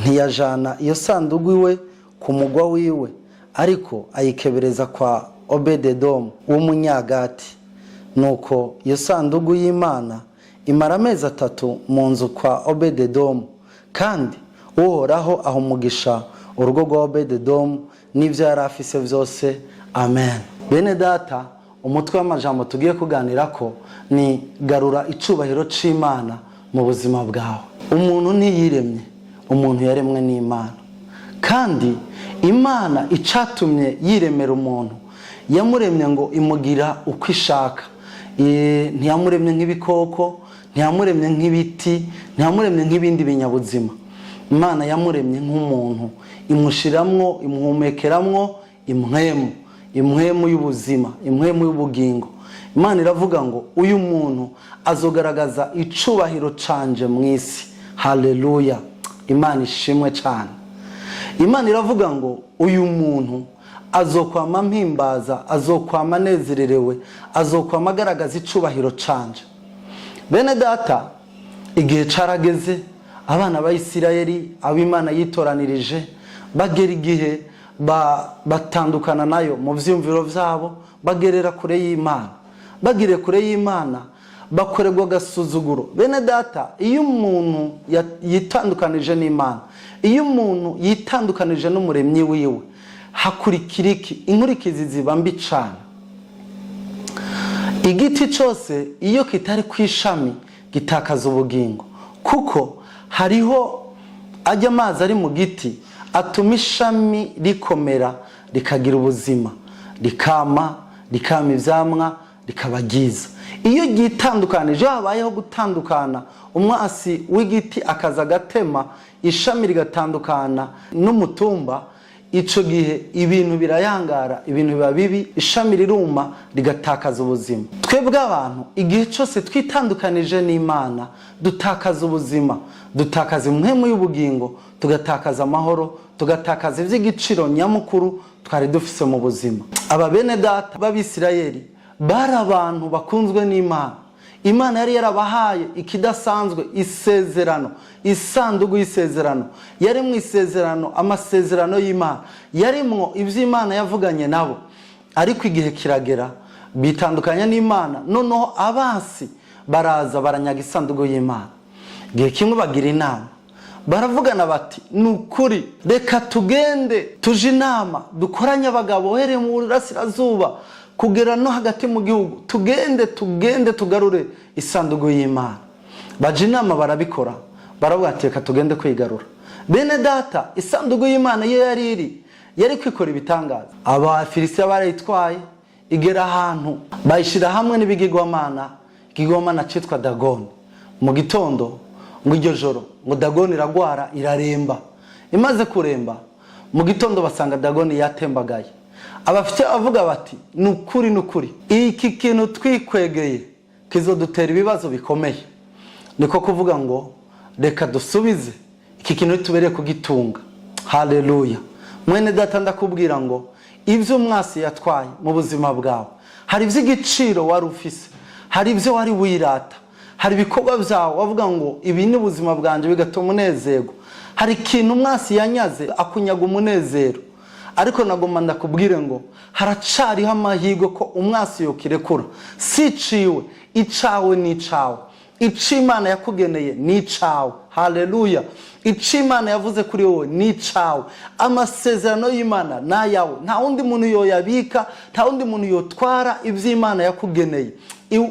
ntiyajana iyo sandugu iwe ku mugwa wiwe, ariko ayikebereza kwa Obededomu w'umunyagati. Nuko iyo sandugu y'Imana imara amezi 3 mu nzu kwa Obededomu, kandi Uhoraho aha umugisha urugo rwa Obededomu n'ivyo yari afise vyose. Amen. Bene data, umutwe w'amajambo tugiye kuganirako ni garura icubahiro c'Imana mu buzima bwawe. Umuntu ntiyiremye, umuntu yaremwe n'Imana, kandi Imana icatumye yiremera umuntu yamuremye ngo imugira uko ishaka. Ntiyamuremye nk'ibikoko, ntiyamuremye nk'ibiti, ntiyamuremye nk'ibindi binyabuzima. Imana yamuremye nk'umuntu, imushiramwo, imuhumekeramwo impwemu y'ubuzima, impwemu y'ubugingo. Imana iravuga ngo uyu muntu azogaragaza icubahiro canje mw'isi. Haleluya. Imana ishimwe cyane. Imana iravuga ngo uyu muntu azokwama mpimbaza, azokwama nezererewe, azokwama agaragaza icubahiro canje. Bene data, igihe carageze abana ba Isirayeli ab'Imana yitoranirije bagera igihe batandukana nayo mu vyumviro vyabo, bagerera kure y'Imana. Bagire kure y'Imana bakorerwa gasuzuguro. Bene data, iyo umuntu yitandukanije n'Imana, iyo umuntu yitandukanije n'umuremyi wiwe, hakurikira iki? Inkurikizi ziba mbi cane. Igiti cyose iyo kitari kwishami gitakaza ubugingo, kuko hariho ajya amazi ari mu giti atuma ishami rikomera rikagira ubuzima, rikama ivyamwa, rikaba ryiza. Iyo gitandukanije, habayeho gutandukana, umwasi w'igiti akaza gatema ishami rigatandukana n'umutumba, ico gihe ibintu birayangara, ibintu biba bibi, ishami riruma rigatakaza ubuzima. Twebwe abantu igihe cyose twitandukanije n'Imana dutakaza ubuzima, dutakaza impwemu y'ubugingo, tugatakaza amahoro, tugatakaza ivy'igiciro nyamukuru twari dufise mu buzima. Aba bene data b'Abisirayeli bari abantu bakunzwe n'Imana. Imana yari yarabahaye ikidasanzwe, isezerano, isandugu y'isezerano. Yari mu isezerano, amasezerano y'Imana, yarimwo ivy'Imana yavuganye nabo. Ariko igihe kiragera bitandukanya n'Imana, noneho abansi baraza baranyaga isandugu y'Imana. Igihe kimwe bagira inama, baravugana bati nukuri reka tugende tuje inama, dukoranye abagabo here mu burasirazuba kugera no hagati mu gihugu, tugende tugarure isandugu y'Imana. Baje inama barabikora, baravuga ati reka tugende kwigarura. Bene data, isandugu y'Imana iyo yari kwikora ibitangaza. Abafilisitiya barayitwaye, igera ahantu bayishira hamwe n'ibigirwamana, ikigirwamana citwa Dagoni. Mu gitondo ngo iryo joro ngo Dagoni iragwara, iraremba. Imaze kuremba, mu gitondo basanga Dagoni yatembagaye. Abafite avuga bati nukuri iki kintu twikwegeye kizodutera ibibazo bikomeye. Niko kuvuga ngo reka dusubize iki kintu tubereye kugitunga. Haleluya. Mwene data, ndakubwira ngo ivyo umwasi yatwaye mu buzima bwawe, hari ivy'igiciro wari ufise, hari ivyo wari wirata, hari ibikorwa vyawe wavuga ngo ibi ni ubuzima bwanje bigatuma umunezero. Hari ikintu umwasi yanyaze akunyaga umunezero. Ariko nagomba ndakubwire ngo haracariho amahirwe ko umwasi yokirekura. Si ciwe, icawe ni icawe. Ico Imana yakugeneye ni icawe. Haleluya. Ico Imana yavuze kuri wowe ni icawe. Amasezerano y'Imana na yawe, nta wundi muntu yoyabika, nta wundi muntu yotwara ivy'Imana yakugeneye.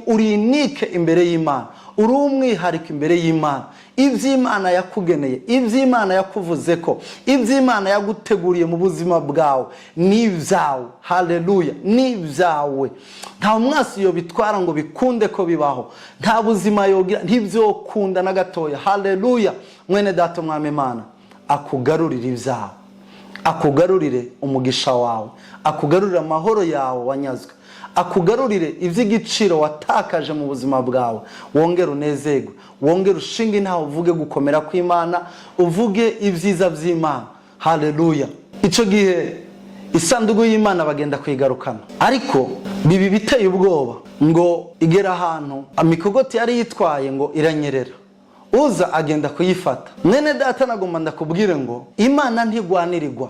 Uri unike imbere y'Imana, uri umwihariko imbere y'Imana. Ivy'Imana yakugeneye, ivy'Imana yakuvuze ko, ivy'Imana yaguteguriye mu buzima bwawe ni vyawe. Haleluya. Ni vyawe. Nta umwasi yo bitwara ngo bikunde ko bibaho, nta buzima yogira ntivyokunda na gatoya. Haleluya. Mwene data, Umwami Imana akugarurire ivyawe, akugarurire umugisha wawe, akugarurire amahoro yawe wanyazwe, akugarurire ivy'igiciro watakaje mu buzima bwawe. Wongere unezerwe, wongere ushinga intaho, uvuge gukomera kw'Imana, uvuge ivyiza vy'Imana. Haleluya. Ico gihe isandugu y'Imana bagenda kwigarukana, ariko bibi biteye ubwoba ngo igera ahantu amikogoti yari yitwaye ngo iranyerera. uza agenda kuyifata. Mwene data nagomba ndakubwire ngo Imana ntigwanirirwa,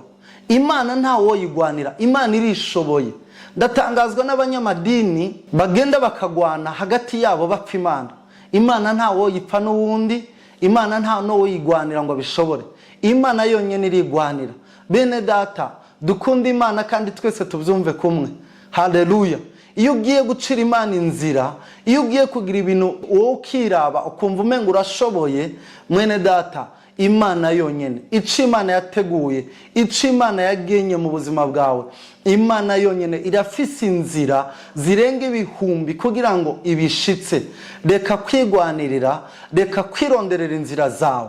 Imana ntawo yigwanira, Imana irishoboye. Ndatangazwa n'abanyamadini bagenda bakagwana hagati yabo bapfa Imana. Imana ntawo yipfa n'uwundi, Imana nta no yigwanira ngo bishobore. Imana yonyene irigwanira. Bene data dukunda Imana kandi twese tubyumve kumwe. Haleluya. Iyo ugiye gucira Imana inzira, iyo ugiye kugira ibintu wowe ukiraba ukumva umenga urashoboye, mwene data Imana yonyene, ico Imana yateguye, ico Imana yagenye mu buzima bwawe, Imana yonyene irafise inzira zirenga ibihumbi kugira ngo ibishitse. Reka kwigwanirira, reka kwironderera inzira zawe.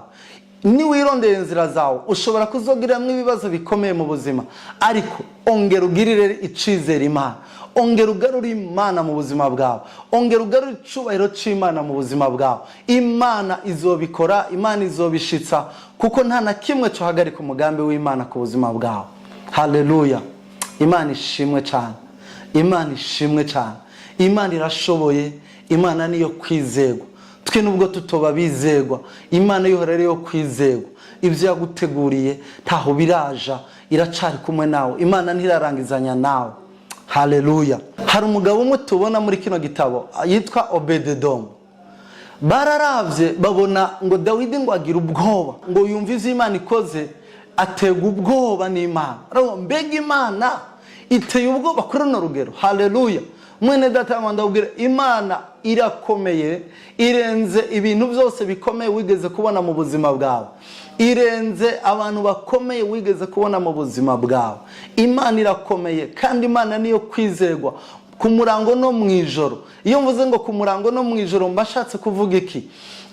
Ni wirondera inzira zawe ushobora kuzogiramwe ibibazo bikomeye mu buzima, ariko ongera ugirire icizere Imana, ongera ugarure Imana mu buzima bwawe, ongera ugarure icubahiro c'Imana mu buzima bwawe. Imana izobikora, Imana izobishitsa, kuko nta na kimwe cyo hagarika umugambi w'Imana ku buzima bwawe. Haleluya. Imana ishimwe cyane, Imana ishimwe cyane. Imana irashoboye, Imana niyo kwizegwa. Twe nubwo tutoba bizegwa, Imana yohora rero kwizegwa. Ibyo yaguteguriye taho biraja, iracari kumwe nawe. Imana ntirarangizanya nawe. Haleluya. Hari umugabo umwe tubona muri kino gitabo yitwa Obededomu. Bararavye babona ngo Dawidi ngo agira ubwoba, ngo yumva ivyo Imana ikoze atega ubwoba n'Imana. Mbega Imana iteye ubwoba kuri runo rugero. Haleluya. Mwene data nganda ubwira Imana irakomeye, irenze ibintu byose bikomeye wigeze kubona mu buzima bwawe, irenze abantu bakomeye wigeze kubona mu buzima bwawe. Imana irakomeye kandi Imana niyo kwizegwa ku murango no mwijoro. Iyo mvuze ngo ku murango no mwijoro mbashatse kuvuga iki?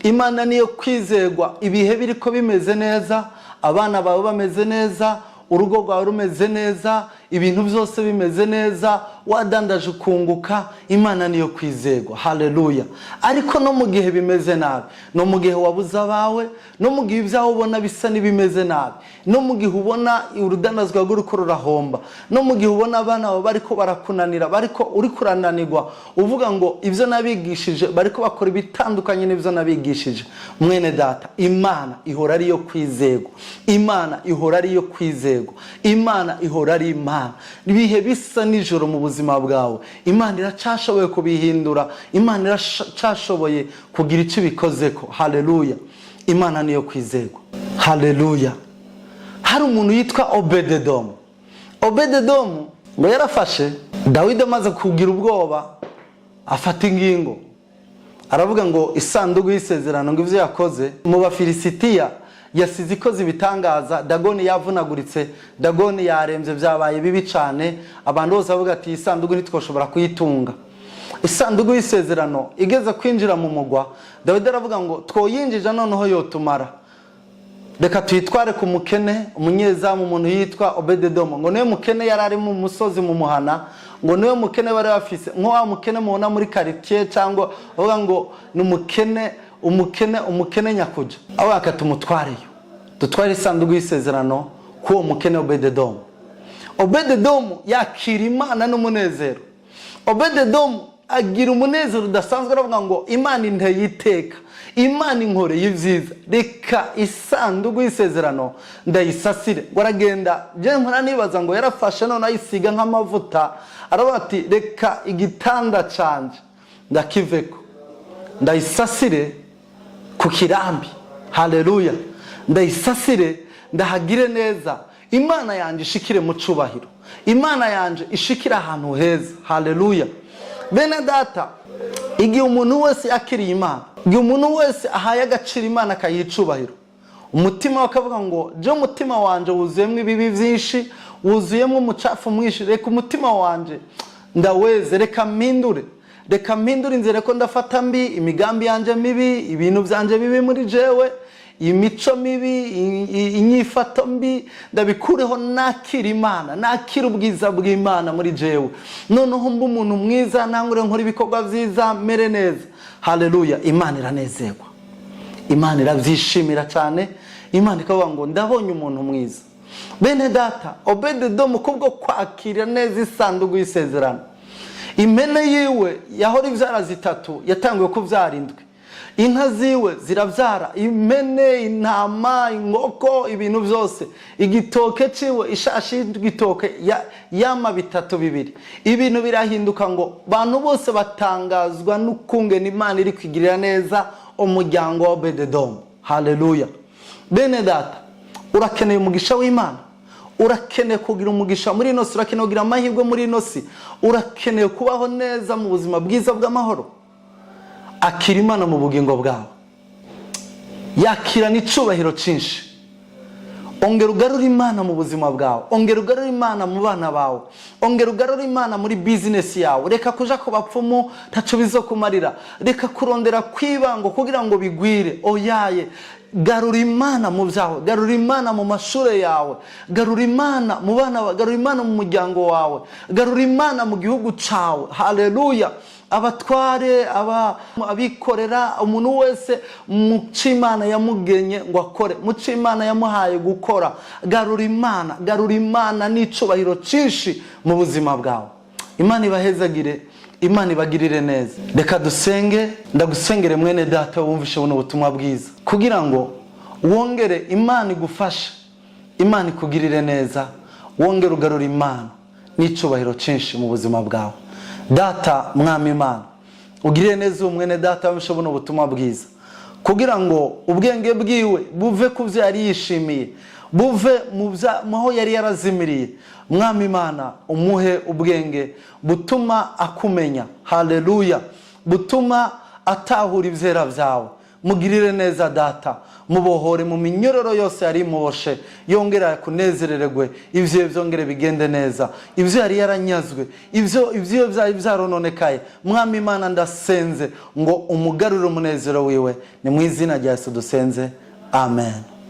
Imana niyo kwizegwa ibihe biriko bimeze neza, abana bawe bameze neza, urugo rwawe rumeze neza, ibintu byose bimeze neza, wadandaje ukunguka. Imana niyo kwizegwa. Haleluya. Ariko no mu gihe bimeze nabi, no mu gihe wabuza abawe, no mu gihe ibyaho ubona bisa n'ibimeze nabi, no mu gihe ubona urudanazwa rw'uruko rurahomba, no mu gihe ubona abana bawe bariko barakunanira, bariko uri kurananirwa uvuga ngo ibyo nabigishije bariko bakora ibitandukanye n'ibyo nabigishije, mwene data Imana ihora ariyo kwizegwa, Imana ihora ariyo kwizegwa, Imana ihora ari Imana. Ibihe bisa nijoro mu buzima bwawe, Imana iracashoboye kubihindura, Imana iracashoboye kugira icyo bikozeko. Haleluya. Imana niyo kwizegwa. Haleluya. Hari umuntu yitwa Obededomu. Obededomu ngo yarafashe Dawidi amaze kugira ubwoba, afata ingingo, aravuga ngo isanduku y'isezerano ngo ivyo yakoze mu Bafilisitiya yasize ikoze ibitangaza. Dagoni yavunaguritse, Dagoni yaremvye, byabaye bibi cyane. Abantu bose bavuga ati isanduku ntitwoshobora kuyitunga. Isanduku y'isezerano igeze kwinjira mu mugwa, Dawidi aravuga ngo twoyinjije noneho yotumara, reka tuyitware ku mukene, umunyezamu, umuntu yitwa Obededomu. Ngo niwe mukene yari ari mu musozi mu muhana, ngo niwe mukene bari bafise, nko wa mukene mubona muri quartier, cyangwa bavuga ngo ni umukene nyakuja. Abo akatumutwareyo, dutware isanduku y'isezerano kuwo mukene Obededomu. Obededomu yakira Imana n'umunezero. Obededomu agira umunezero udasanzwe, aravuga ngo Imana inteye iteka, Imana inkoreye ibyiza, reka isanduku y'isezerano ndayisasire. Ngo aragenda, je nkora nibaza ngo yarafashe none ayisiga nk'amavuta, aravuga ati reka igitanda canje ndakiveko, ndayisasire ku kirambi. Haleluya. Ndayisasire, ndahagire neza, Imana yanje ishikire mu cubahiro, Imana yanje ishikire ahantu heza. Haleluya. Bene data, igihe umuntu wese yakiriye Imana, igihe umuntu wese ahaye agaciro Imana akayicubahiro, umutima wakavuga ngo je umutima wanje wuzuyemwe ibibi byinshi, wuzuyemwe umucafu mwinshi, reka umutima wanje ndaweze, reka mpindure inzira ko ndafata mbi, imigambi yanje mibi, ibintu byanje bibi muri jewe, imico mibi, inyifato mbi, ndabikureho, nakira Imana, nakira ubwiza bw'Imana muri jewe, noneho mba umuntu mwiza, nangure nkora ibikorwa byiza, mere neza. Haleluya. Imana iranezerwa, Imana iravyishimira cyane, Imana ikavuga ngo ndabonye umuntu mwiza. Bene data, Obededomu kubwo kwakira neza isanduku y'isezerano, impene yiwe yahora ivyara zitatu yatanguye kuvyara indwi. inka ziwe zirabyara impene, intama, inkoko, ibintu byose. Igitoke ciwe, ishashi y'igitoke yama bitatu bibiri. Ibintu birahinduka ngo bantu bose batangazwa n'ukungene Imana iri kwigirira neza umuryango wa Obededomu. Haleluya. Bene data, urakeneye umugisha w'Imana, urakeneye kugira umugisha muri ino si, urakeneye kugira amahirwe muri ino si, urakeneye kubaho neza mu buzima bwiza bw'amahoro. Akira Imana mu bugingo bwawe, yakira n'icubahiro cyinshi. Ongera ugarura Imana mu buzima bwawe, ongera ugarura Imana mu bana bawe, ongera ugarura Imana muri business yawe. Reka kuja ku bapfumu ntaco bizokumarira, reka kurondera kwibango kugira ngo bigwire. Oyaye, garura Imana mu byawe, garura Imana mu mashure yawe, garura Imana mu bana bawe, garura Imana mu muryango wawe, garura Imana mu gihugu cawe. Haleluya. Abatware, abikorera, umuntu wese muco Imana yamugenye ngo akore, muco Imana yamuhaye gukora. Garura Imana n'icubahiro cyinshi mu buzima bwawe. Imana ibahezagire, Imana ibagirire neza. Reka dusenge. Ndagusengere mwene data wumvishe buno butumwa bwiza, kugira ngo wongere Imana igufashe, Imana ikugirire neza, wongere ugarura Imana n'icubahiro cyinshi mu buzima bwawe. Data mwami Imana, ugirire neza umwene data wumvishe buno butumwa bwiza, kugira ngo ubwenge bwiwe buve ku byo yari yishimiye, buve mu aho yari yarazimiriye. Mwami Imana, umuhe ubwenge butuma akumenya. Haleluya. Butuma atahura ivyera vyawe. Mugirire neza data, mubohore mu minyororo yose yari muboshe, yongera kunezerererwe, ivyo byongere bigende neza, ivyo yari yaranyazwe, ivyo byari byarononekaye. Mwami Imana, ndasenze ngo umugarure umunezero wiwe, ni mu izina rya Yesu dusenze, amen.